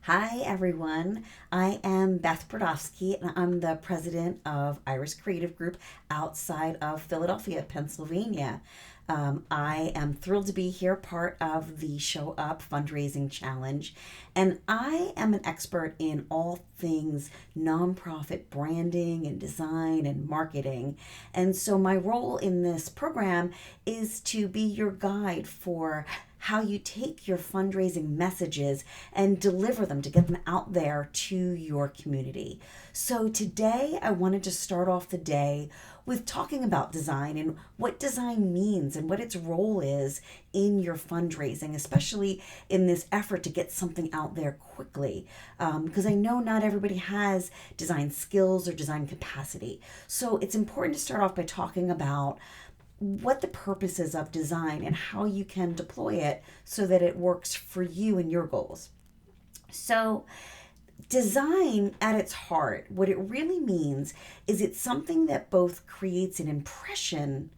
Hi, everyone. I am Beth Brodowski, and I'm the president of Iris Creative Group outside of Philadelphia, Pennsylvania. I am thrilled to be here, part of the Show Up Fundraising Challenge, and I am an expert in all things nonprofit branding and design and marketing. And so, my role in this program is to be your guide for how you take your fundraising messages and deliver them to get them out there to your community. So today I wanted to start off the day with talking about design and what design means and what its role is in your fundraising, especially in this effort to get something out there quickly. Because I know not everybody has design skills or design capacity. So it's important to start off by talking about what the purpose is of design and how you can deploy it so that it works for you and your goals. So, design at its heart, what it really means is it's something that both creates an impression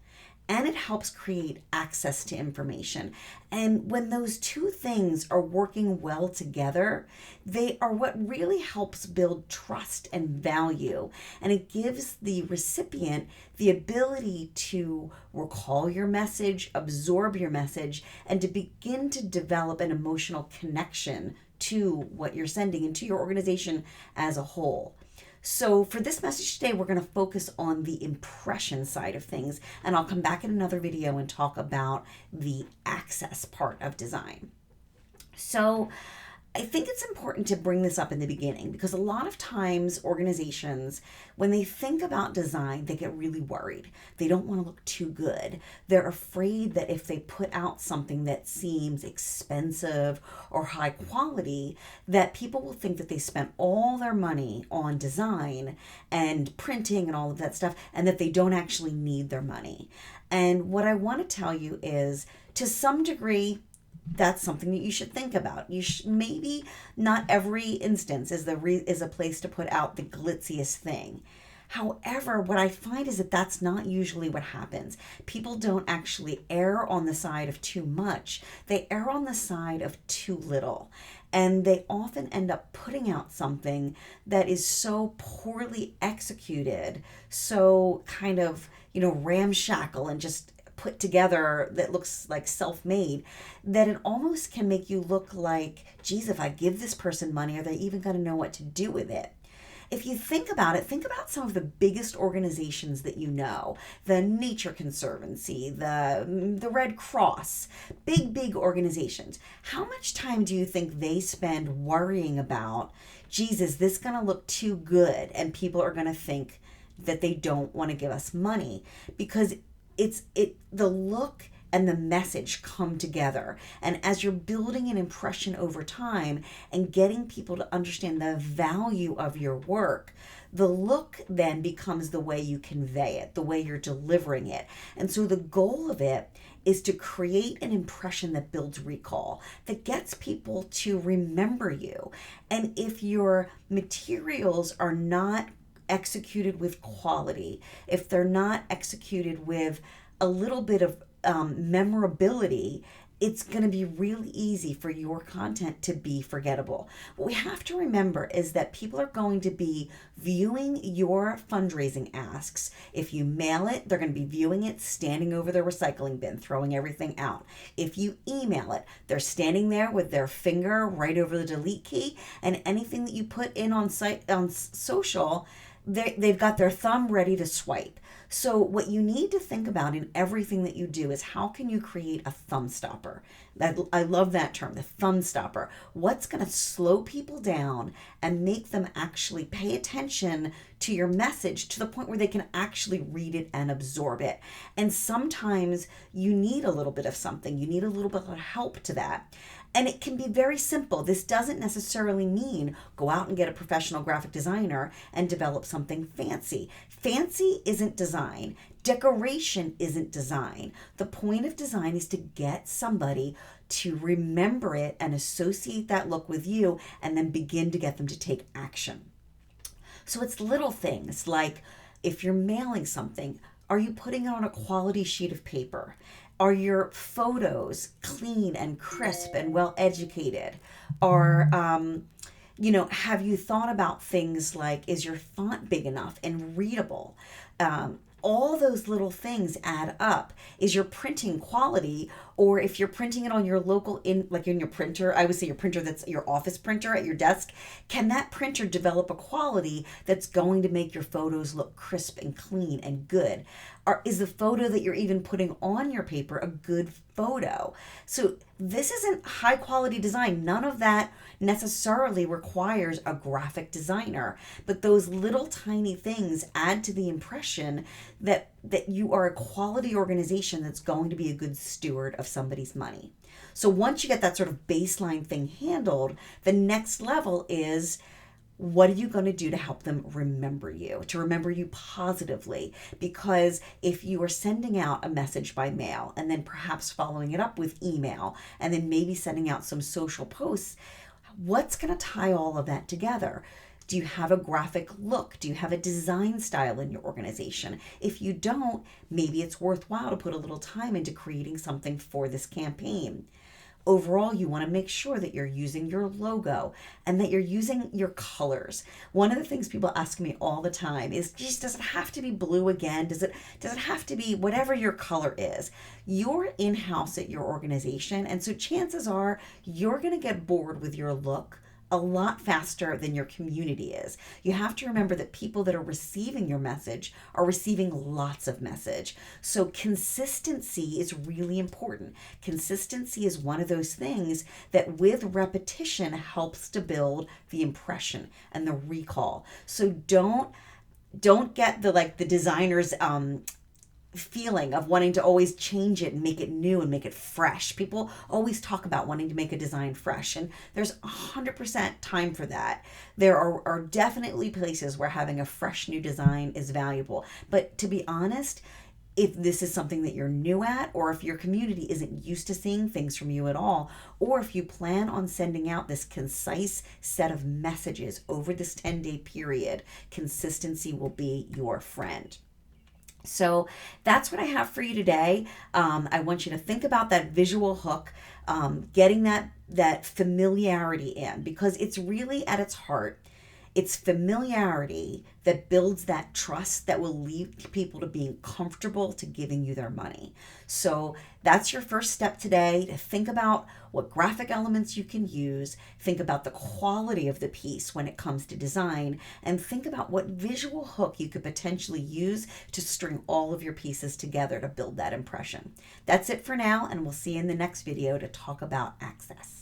and it helps create access to information. And when those two things are working well together, they are what really helps build trust and value. And it gives the recipient the ability to recall your message, absorb your message, and to begin to develop an emotional connection to what you're sending and to your organization as a whole. So, for this message today, we're going to focus on the impression side of things, and I'll come back in another video and talk about the access part of design. So, I think it's important to bring this up in the beginning because a lot of times organizations, when they think about design, they get really worried. They don't want to look too good. They're afraid that if they put out something that seems expensive or high quality, that people will think that they spent all their money on design and printing and all of that stuff and that they don't actually need their money. And what I want to tell you is, to some degree, that's something that you should think about. Maybe not every instance is a place to put out the glitziest thing. However, what I find is that that's not usually what happens. People don't actually err on the side of too much. They err on the side of too little. And they often end up putting out something that is so poorly executed, so kind of, ramshackle and just put together, that looks like self-made, that it almost can make you look like, geez, if I give this person money, are they even going to know what to do with it? If you think about it, think about some of the biggest organizations that you know: the Nature Conservancy, the Red Cross, big organizations. How much time do you think they spend worrying about, geez, is this going to look too good and people are going to think that they don't want to give us money? Because the look and the message come together, and as you're building an impression over time and getting people to understand the value of your work, the look then becomes the way you convey it, the way you're delivering it. And so the goal of it is to create an impression that builds recall, that gets people to remember you. And if your materials are not executed with quality, if they're not executed with a little bit of memorability, it's going to be really easy for your content to be forgettable. What we have to remember is that people are going to be viewing your fundraising asks. If you mail it, they're going to be viewing it standing over their recycling bin, throwing everything out. If you email it, they're standing there with their finger right over the delete key, and anything that you put in on social, they've got their thumb ready to swipe. So what you need to think about in everything that you do is, how can you create a thumb stopper? I love that term, the thumb stopper. What's going to slow people down and make them actually pay attention to your message to the point where they can actually read it and absorb it? And sometimes you need a little bit of something. You need a little bit of help to that. And it can be very simple. This doesn't necessarily mean go out and get a professional graphic designer and develop something fancy. Fancy isn't design. Decoration isn't design. The point of design is to get somebody to remember it and associate that look with you, and then begin to get them to take action. So it's little things like, if you're mailing something, are you putting it on a quality sheet of paper? Are your photos clean and crisp and well educated? Are Have you thought about things like, is your font big enough and readable? All those little things add up. Is your printing quality, or if you're printing it on your local, in your printer, I would say your printer that's your office printer at your desk, can that printer develop a quality that's going to make your photos look crisp and clean and good? Or is the photo that you're even putting on your paper a good photo? So this isn't high quality design. None of that necessarily requires a graphic designer, but those little tiny things add to the impression that you are a quality organization that's going to be a good steward of somebody's money. So once you get that sort of baseline thing handled, the next level is, what are you going to do to help them remember you, to remember you positively? Because if you are sending out a message by mail and then perhaps following it up with email and then maybe sending out some social posts, what's going to tie all of that together? Do you have a graphic look? Do you have a design style in your organization? If you don't, maybe it's worthwhile to put a little time into creating something for this campaign. Overall, you want to make sure that you're using your logo and that you're using your colors. One of the things people ask me all the time is, geez, does it have to be blue again? Does it have to be whatever your color is? You're in-house at your organization, and so chances are you're going to get bored with your look a lot faster than your community is. You have to remember that people that are receiving your message are receiving lots of message. So consistency is really important. Consistency is one of those things that with repetition helps to build the impression and the recall. So don't get the designer's feeling of wanting to always change it and make it new and make it fresh. People always talk about wanting to make a design fresh, and there's 100% time for that. There are definitely places where having a fresh new design is valuable. But to be honest, if this is something that you're new at, or if your community isn't used to seeing things from you at all, or if you plan on sending out this concise set of messages over this 10-day period, consistency will be your friend. So that's what I have for you today. I want you to think about that visual hook, getting that familiarity in, because it's really at its heart. It's familiarity that builds that trust that will lead people to being comfortable to giving you their money. So that's your first step today, to think about what graphic elements you can use, think about the quality of the piece when it comes to design, and think about what visual hook you could potentially use to string all of your pieces together to build that impression. That's it for now, and we'll see you in the next video to talk about access.